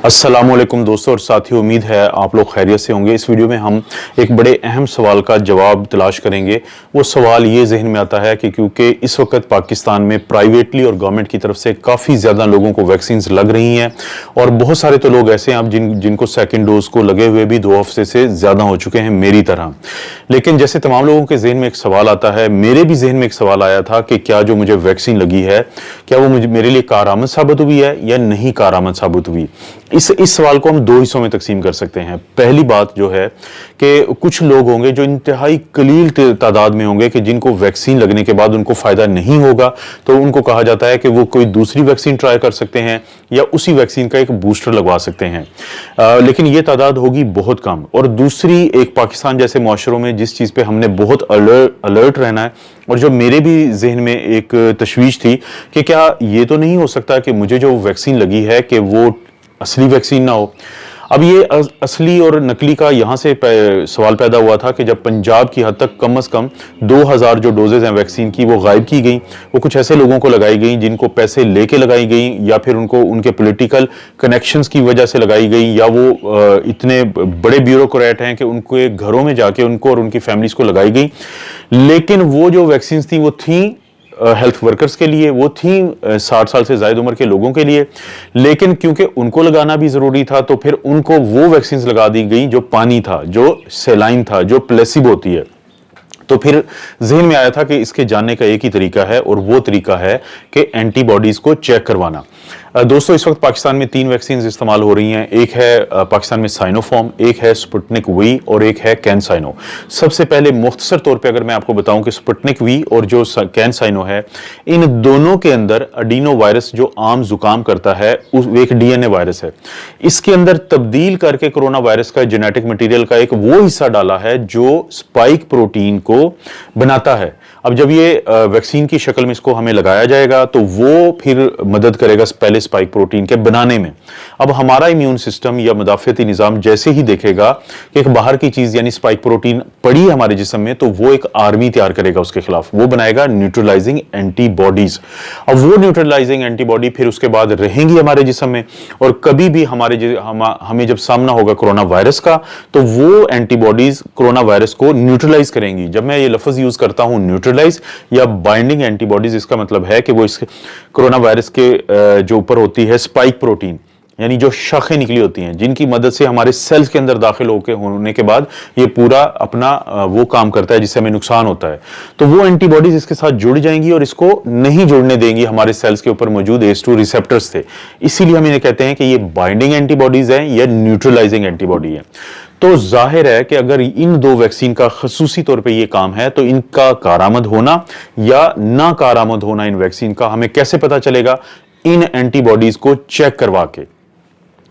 अस्सलामुअलैकुम दोस्तों और साथियों, उम्मीद है आप लोग खैरियत से होंगे। इस वीडियो में हम एक बड़े अहम सवाल का जवाब तलाश करेंगे। वो सवाल ये जहन में आता है कि क्योंकि इस वक्त पाकिस्तान में प्राइवेटली और गवर्नमेंट की तरफ से काफ़ी ज़्यादा लोगों को वैक्सीन लग रही हैं और बहुत सारे तो लोग ऐसे हैं अब जिनको सेकेंड डोज को लगे हुए भी 2 हफ्ते से ज़्यादा हो चुके हैं मेरी तरह। लेकिन जैसे तमाम लोगों के जहन में एक सवाल आता है, मेरे भी जहन में एक सवाल आया था कि क्या जो मुझे वैक्सीन लगी है क्या वो मेरे लिए कारआमद साबित हुई है या नहीं कारआमद साबित हुई। इस सवाल को हम 2 हिस्सों में तकसीम कर सकते हैं। पहली बात जो है कि कुछ लोग होंगे जो इंतहाई कलील तादाद में होंगे कि जिनको वैक्सीन लगने के बाद उनको फायदा नहीं होगा, तो उनको कहा जाता है कि वो कोई दूसरी वैक्सीन ट्राई कर सकते हैं या उसी वैक्सीन का एक बूस्टर लगवा सकते हैं। लेकिन ये तादाद होगी बहुत कम। और दूसरी, एक पाकिस्तान जैसे माशरों में जिस चीज़ पे हमने बहुत अलर्ट रहना है, और जो मेरे भी जहन में एक तशवीश थी कि क्या ये तो नहीं हो सकता कि मुझे जो वैक्सीन लगी है कि वो असली वैक्सीन ना हो। अब ये असली और नकली का यहाँ से सवाल पैदा हुआ था कि जब पंजाब की हद तक कम से कम 2000 जो डोजेज हैं वैक्सीन की वो गायब की गई। वो कुछ ऐसे लोगों को लगाई गई जिनको पैसे लेके लगाई गई या फिर उनको उनके पॉलिटिकल कनेक्शंस की वजह से लगाई गई, या वो इतने बड़े ब्यूरोक्रेट हैं कि उनके घरों में जाके उनको और उनकी फैमिलीज को लगाई गई। लेकिन वो जो वैक्सीन थी वो थी हेल्थ वर्कर्स के लिए, वो थी 60 साल से ज़ायद उम्र के लोगों के लिए। लेकिन क्योंकि उनको लगाना भी ज़रूरी था तो फिर उनको वो वैक्सीन लगा दी गई जो पानी था, जो सेलाइन था, जो प्लेसिबो होती है। तो फिर जहन में आया था कि इसके जानने का एक ही तरीका है और वो तरीका है कि एंटीबॉडीज को चेक करवाना। दोस्तों, इस वक्त पाकिस्तान में 3 वैक्सीन इस्तेमाल हो रही हैं। एक है पाकिस्तान में साइनोफार्म, एक है स्पुतनिक वी और एक है कैनसाइनो। सबसे पहले मुख्तसर तौर पे अगर मैं आपको बताऊं कि स्पुतनिक वी और जो कैनसाइनो है, इन दोनों के अंदर अडीनो वायरस जो आम जुकाम करता है एक डीएनए वायरस है। इसके अंदर तब्दील करके कोरोना वायरस का जेनेटिक मटीरियल का एक वो हिस्सा डाला है जो स्पाइक प्रोटीन को बनाता है। अब जब ये वैक्सीन की शक्ल में इसको हमें लगाया जाएगा तो वो फिर मदद करेगा पहले स्पाइक प्रोटीन के बनाने में। अब हमारा इम्यून सिस्टम या मुदाफ़ियती निज़ाम जैसे ही देखेगा कि एक बाहर की चीज़ यानी स्पाइक प्रोटीन पड़ी है हमारे जिस्म में, तो वो एक आर्मी तैयार करेगा उसके खिलाफ, वो बनाएगा न्यूट्रलाइजिंग एंटीबॉडीज। अब वो न्यूट्रलाइजिंग एंटीबॉडी फिर उसके बाद रहेंगी हमारे जिस्म में, और कभी भी हमें जब सामना होगा कोरोना वायरस का तो वो एंटीबॉडीज कोरोना वायरस को न्यूट्रलाइज करेंगी। जब मैं ये लफ्ज़ यूज़ करता हूँ न्यूट्रलाइज या बाइंडिंग एंटीबॉडीज, इसका मतलब है कि वो इस कोरोना वायरस के जो ऊपर होती है स्पाइक प्रोटीन, यानी जो शाखें निकली होती हैं जिनकी मदद से हमारे सेल्स के अंदर दाखिल होने के बाद ये पूरा अपना वो काम करता है जिससे हमें नुकसान होता है, तो वो एंटीबॉडीज इसके साथ जुड़ जाएंगी और इसको नहीं जुड़ने देंगी हमारे सेल्स के ऊपर मौजूद ACE2 रिसेप्टर्स थे। इसीलिए हम इन्हें कहते हैं कि ये बाइंडिंग एंटीबॉडीज हैं या न्यूट्रलाइजिंग एंटीबॉडी है। तो जाहिर है कि अगर इन 2 वैक्सीन का खसूसी तौर पे ये काम है तो इनका कारआमद होना या ना कारआमद होना इन वैक्सीन का हमें कैसे पता चलेगा? इन एंटीबॉडीज को चेक करवा के।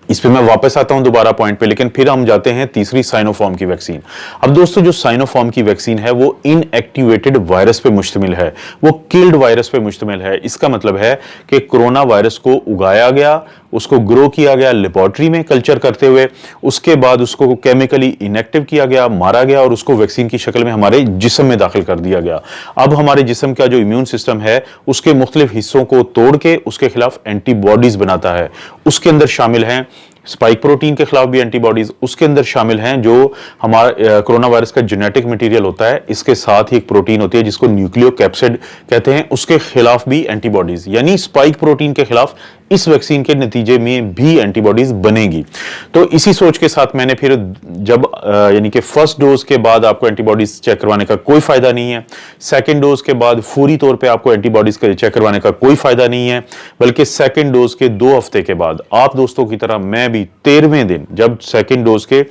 इस पे मैं वापस आता हूं दोबारा पॉइंट पे, लेकिन फिर हम जाते हैं तीसरी साइनोफार्म की वैक्सीन। अब दोस्तों, जो साइनोफार्म की वैक्सीन है वो इनएक्टिवेटेड वायरस पे मुश्तमिल है, वो किल्ड वायरस पे मुश्तमिल है। इसका मतलब है कि कोरोना वायरस को उगाया गया, उसको ग्रो किया गया लेबोरेटरी में कल्चर करते हुए, उसके बाद उसको केमिकली इनएक्टिव किया गया, मारा गया और उसको वैक्सीन की शक्ल में हमारे जिस्म में दाखिल कर दिया गया। अब हमारे जिस्म का जो इम्यून सिस्टम है उसके मुख्तलिफ हिस्सों को तोड़ के उसके खिलाफ एंटीबॉडीज बनाता है। उसके अंदर शामिल हैं स्पाइक प्रोटीन के खिलाफ भी एंटीबॉडीज, उसके अंदर शामिल हैं जो हमारा कोरोना वायरस का जेनेटिक मटेरियल होता है, इसके साथ ही एक प्रोटीन होती है जिसको न्यूक्लियोकैप्सिड कहते हैं, उसके खिलाफ भी एंटीबॉडीज, यानी स्पाइक प्रोटीन के खिलाफ इस वैक्सीन के नतीजे में भी एंटीबॉडीज बनेगी। तो इसी सोच के साथ मैंने फिर जब यानी कि फर्स्ट डोज के बाद आपको एंटीबॉडीज चेक करवाने का कोई फायदा नहीं है, सेकंड डोज के बाद फौरी तौर पे आपको एंटीबॉडीज चेक करवाने का कोई फायदा नहीं है, बल्कि सेकंड डोज के 2 हफ्ते के बाद आप दोस्तों की तरह मैं भी 13वें दिन, जब सेकंड डोज के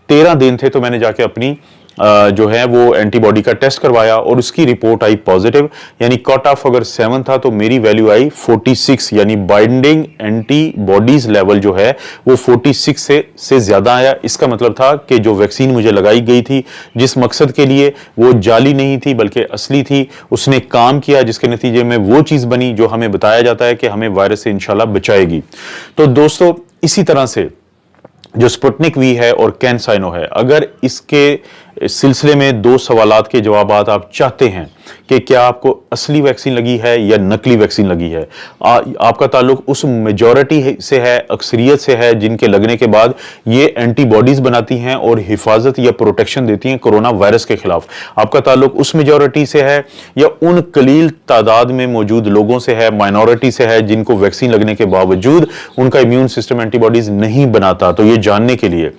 13 दिन थे तो मैंने जाके अपनी जो है वो एंटीबॉडी का टेस्ट करवाया और उसकी रिपोर्ट आई पॉजिटिव, यानी कट ऑफ अगर 7 था तो मेरी वैल्यू आई 46, यानी बाइंडिंग एंटीबॉडीज लेवल जो है वो 46 से ज्यादा आया। इसका मतलब था कि जो वैक्सीन मुझे लगाई गई थी जिस मकसद के लिए, वो जाली नहीं थी बल्कि असली थी, उसने काम किया, जिसके नतीजे में वो चीज बनी जो हमें बताया जाता है कि हमें वायरस से इंशाल्लाह बचाएगी। तो दोस्तों, इसी तरह से जो स्पुतनिक वी है और कैनसाइनो है, अगर इसके इस सिलसिले में 2 सवालात के जवाबात आप चाहते हैं कि क्या आपको असली वैक्सीन लगी है या नकली वैक्सीन लगी है। आपका ताल्लुक उस मेजॉरिटी से है, अक्सरियत से है, जिनके लगने के बाद ये एंटीबॉडीज बनाती हैं और हिफाजत या प्रोटेक्शन देती हैं कोरोना वायरस के खिलाफ। आपका ताल्लुक उस मेजॉरिटी से है या उन कलील तादाद में मौजूद लोगों से है, माइनॉरिटी से है, जिनको वैक्सीन लगने के बावजूद उनका इम्यून सिस्टम एंटीबॉडीज नहीं बनाता। तो ये जानने के लिए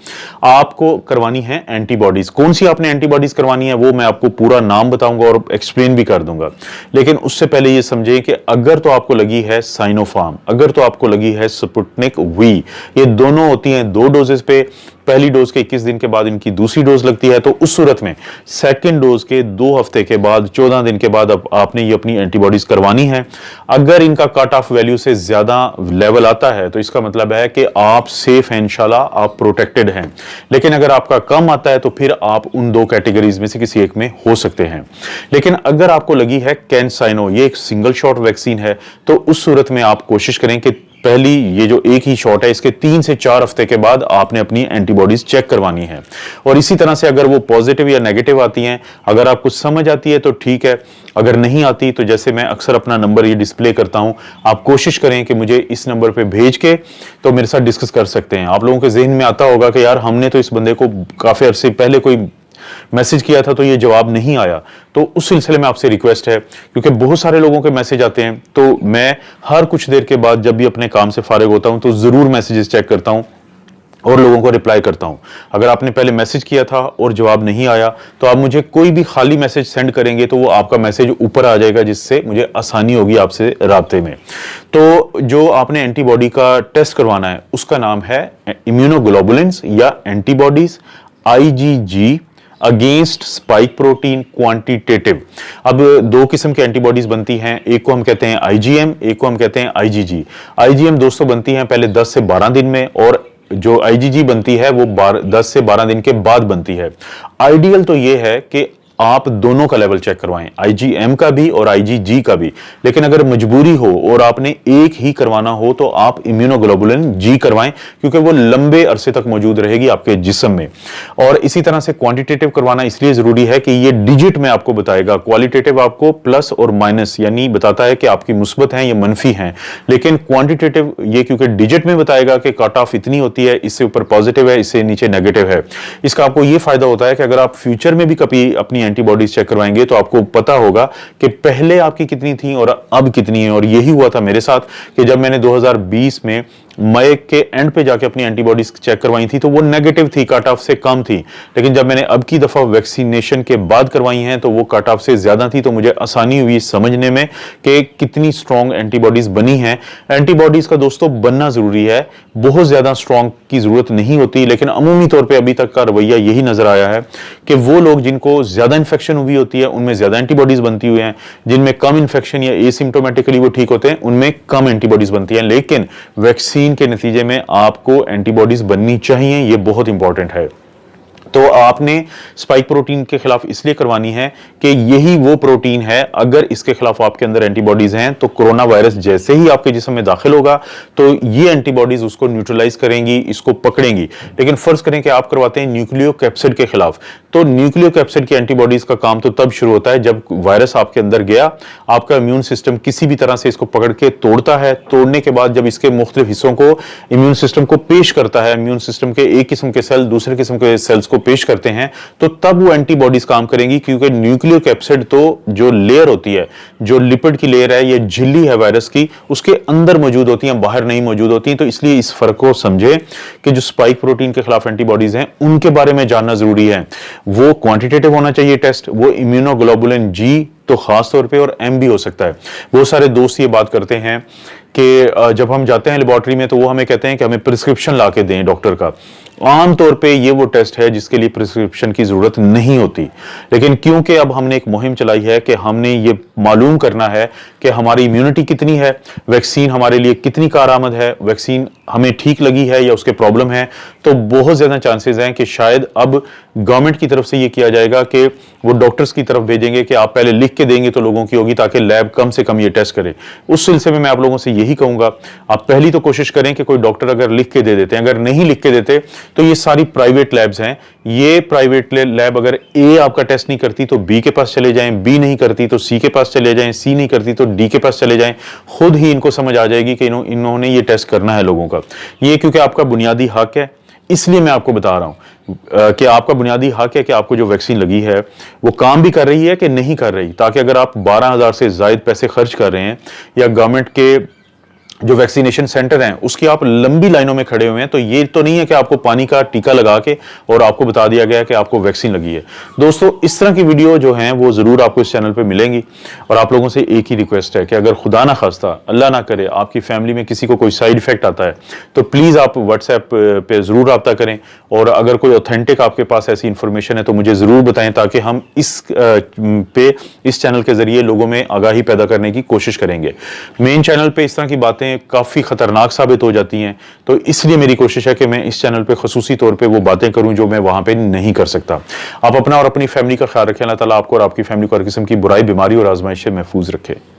आपको करवानी है एंटीबॉडीज। कौन सी आपने एंटीबॉडीज करवानी है वो मैं आपको पूरा नाम बताऊंगा और एक्सप्लेन भी कर दूंगा। लेकिन उससे पहले ये समझें कि अगर तो आपको लगी है साइनोफार्म, अगर तो आपको लगी है स्पुतनिक वी, ये दोनों होती हैं 2 डोजेस पे। पहली डोज के 21 दिन के बाद इनकी दूसरी डोज लगती है, तो उस सूरत में सेकंड डोज के 2 हफ्ते के बाद 14 दिन के बाद अब आपने ये अपनी एंटीबॉडीज करवानी है। अगर इनका कट ऑफ वैल्यू से ज्यादा लेवल आता है तो इसका मतलब है कि आप सेफ हैं, इंशाल्लाह आप प्रोटेक्टेड हैं। लेकिन अगर आपका कम आता है तो फिर आप उन 2 कैटेगरीज में से किसी एक में हो सकते हैं। लेकिन अगर आपको लगी है कैनसाइनो, ये एक सिंगल शॉट वैक्सीन है, तो उस सूरत में आप कोशिश करें कि पहली ये जो एक ही शॉट है इसके 3 से 4 हफ्ते के बाद आपने अपनी एंटीबॉडीज चेक करवानी है। और इसी तरह से अगर वो पॉजिटिव या नेगेटिव आती हैं, अगर आपको समझ आती है तो ठीक है, अगर नहीं आती तो जैसे मैं अक्सर अपना नंबर ये डिस्प्ले करता हूं, आप कोशिश करें कि मुझे इस नंबर पे भेज के तो मेरे साथ डिस्कस कर सकते हैं। आप लोगों के जहन में आता होगा कि यार हमने तो इस बंदे को काफी अरसे पहले कोई मैसेज किया था तो ये जवाब नहीं आया। तो उस सिलसिले में आपसे रिक्वेस्ट है, क्योंकि बहुत सारे लोगों के मैसेज आते हैं, तो मैं हर कुछ देर के बाद जब भी अपने काम से फारिग होता हूं तो जरूर मैसेजेस चेक करता हूं और लोगों को रिप्लाई करता हूं। अगर आपने पहले मैसेज किया था और जवाब नहीं आया तो आप मुझे कोई भी खाली मैसेज सेंड करेंगे तो वो आपका मैसेज ऊपर आ जाएगा, जिससे मुझे आसानी होगी आपसे राब्ते में। तो जो आपने एंटीबॉडी का टेस्ट करवाना है उसका नाम है इम्यूनोग्लोबुलिन्स या antibodies IgG against spike protein quantitative. अब 2 किस्म की एंटीबॉडीज बनती हैं, एक को हम कहते हैं IgM, एक को हम कहते हैं IgG। IgM दोस्तों बनती हैं पहले 10 से 12 दिन में, और जो IgG बनती है वो 10 से 12 दिन के बाद बनती है। आइडियल तो ये है कि आप दोनों का लेवल चेक करवाएं, IgM का भी और IgG का भी। लेकिन अगर मजबूरी हो और आपने एक ही करवाना हो तो आप इम्यूनोग्लोबुलिन G करवाएं, क्योंकि वो लंबे अरसे तक मौजूद रहेगी आपके जिस्म में। और इसी तरह से क्वांटिटेटिव करवाना इसलिए जरूरी है कि ये डिजिट में आपको बताएगा। क्वालिटेटिव आपको प्लस और माइनस यानी बताता है कि आपकी मुस्बत हैं या मनफी हैं, लेकिन क्वांटिटेटिव ये क्योंकि डिजिट में बताएगा कि कट ऑफ इतनी होती है, इससे ऊपर पॉजिटिव है, इससे नीचे नेगेटिव है। इसका आपको ये फायदा होता है कि अगर आप फ्यूचर में भी कभी अपनी एंटीबॉडीज चेक करवाएंगे तो आपको पता होगा कि पहले आपकी कितनी थी और अब कितनी है। और यही हुआ था मेरे साथ कि जब मैंने 2020 में मई के एंड पे जाके अपनी एंटीबॉडीज चेक करवाई थी तो वो नेगेटिव थी, कट ऑफ से कम थी। लेकिन जब मैंने अब की दफा वैक्सीनेशन के बाद करवाई हैं तो वो कट ऑफ से ज्यादा थी, तो मुझे आसानी हुई समझने में कि कितनी स्ट्रॉन्ग एंटीबॉडीज बनी हैं। एंटीबॉडीज का दोस्तों बनना जरूरी है, बहुत ज्यादा स्ट्रॉन्ग की जरूरत नहीं होती, लेकिन अमूमी तौर पर अभी तक का रवैया यही नजर आया है कि वो लोग जिनको ज्यादा इंफेक्शन हुई होती है उनमें ज्यादा एंटीबॉडीज बनती हुई हैं, जिनमें कम इंफेक्शन या एसिम्प्टोमेटिकली वो ठीक होते हैं उनमें कम एंटीबॉडीज बनती हैं। लेकिन वैक्सीन के नतीजे में आपको एंटीबॉडीज बननी चाहिए, ये बहुत इंपॉर्टेंट है। तो आपने स्पाइक प्रोटीन के खिलाफ इसलिए करवानी है कि यही वो प्रोटीन है, अगर इसके खिलाफ आपके अंदर एंटीबॉडीज हैं तो कोरोना वायरस जैसे ही आपके जिस्म में दाखिल होगा तो ये एंटीबॉडीज उसको न्यूट्रलाइज करेंगी, इसको पकड़ेंगी। लेकिन फर्ज करें कि आप करवाते हैं न्यूक्लियोकैप्सिड के खिलाफ, तो न्यूक्लियोकैप्सिड की एंटीबॉडीज का काम तो तब शुरू होता है जब वायरस आपके अंदर गया, आपका इम्यून सिस्टम किसी भी तरह से इसको पकड़ के तोड़ता है। तोड़ने के बाद जब इसके मुख्तलिफ हिस्सों को इम्यून सिस्टम को पेश करता है, इम्यून सिस्टम के एक किस्म के सेल दूसरे किस्म के सेल्स को पेश करते हैं, तो तब वो एंटीबॉडीज काम करेंगी। क्योंकि न्यूक्लियोकैप्सिड तो जो लेयर होती है, जो लिपिड की लेयर है, ये झिल्ली है वायरस की, उसके अंदर मौजूद होती हैं, बाहर नहीं मौजूद होती। तो इसलिए इस फर्क को समझे कि जो स्पाइक प्रोटीन के खिलाफ एंटीबॉडीज हैं उनके बारे में जानना जरूरी है। वो क्वांटिटेटिव होना चाहिए टेस्ट, वो इम्यूनोग्लोबुलिन G तो खास तौर पे और M भी हो सकता है। बहुत सारे दोस्त ये बात करते हैं कि जब हम जाते हैं लेबोरेटरी में तो वो हमें कहते हैं कि हमें प्रिस्क्रिप्शन ला के दें डॉक्टर का। आमतौर पे ये वो टेस्ट है जिसके लिए प्रिस्क्रिप्शन की जरूरत नहीं होती, लेकिन क्योंकि अब हमने एक मुहिम चलाई है कि हमने ये मालूम करना है कि हमारी इम्यूनिटी कितनी है, वैक्सीन हमारे लिए कितनी कारआमद है, वैक्सीन हमें ठीक लगी है या उसके प्रॉब्लम है, तो बहुत ज्यादा चांसेस हैं कि शायद अब गवर्नमेंट की तरफ से ये किया जाएगा कि वो डॉक्टर्स की तरफ भेजेंगे कि आप पहले लिख के देंगे तो लोगों की होगी, ताकि लैब कम से कम ये टेस्ट करे। उस सिलसिले में मैं आप लोगों से यही कहूंगा, आप पहली तो कोशिश करें कि कोई डॉक्टर अगर लिख के दे देते हैं, अगर नहीं लिख के देते तो ये सारी प्राइवेट लैब्स हैं। ये प्राइवेट लैब अगर ए आपका टेस्ट नहीं करती तो बी के पास चले जाएं, बी नहीं करती तो सी के पास चले जाएं, सी नहीं करती तो डी के पास चले जाएं। खुद ही इनको समझ आ जाएगी कि इन्होंने ये टेस्ट करना है लोगों का। ये क्योंकि आपका बुनियादी हक है, इसलिए मैं आपको बता रहा हूं कि आपका बुनियादी हक है कि आपको जो वैक्सीन लगी है वो काम भी कर रही है कि नहीं कर रही, ताकि अगर आप 12,000 से ज्यादा पैसे खर्च कर रहे हैं या गवर्नमेंट के जो वैक्सीनेशन सेंटर हैं उसकी आप लंबी लाइनों में खड़े हुए हैं, तो ये तो नहीं है कि आपको पानी का टीका लगा के और आपको बता दिया गया कि आपको वैक्सीन लगी है। दोस्तों, इस तरह की वीडियो जो हैं वो जरूर आपको इस चैनल पे मिलेंगी। और आप लोगों से एक ही रिक्वेस्ट है कि अगर खुदा ना खास्ता, अल्लाह ना करे, आपकी फैमिली में किसी को कोई साइड इफेक्ट आता है तो प्लीज आप व्हाट्सएप पे जरूर रब्ता करें। और अगर कोई ऑथेंटिक आपके पास ऐसी इंफॉर्मेशन है तो मुझे जरूर बताएं, ताकि हम इस चैनल के जरिए लोगों में आगाही पैदा करने की कोशिश करेंगे। मेन चैनल पे इस तरह की बातें काफी खतरनाक साबित हो जाती हैं, तो इसलिए मेरी कोशिश है कि मैं इस चैनल पे खुसूसी तौर पे वो बातें करूं जो मैं वहां पे नहीं कर सकता। आप अपना और अपनी फैमिली का ख्याल रखें। अल्लाह ताला आपको और आपकी फैमिली को हर किस्म की बुराई, बीमारी और आजमाइश से महफूज रखे।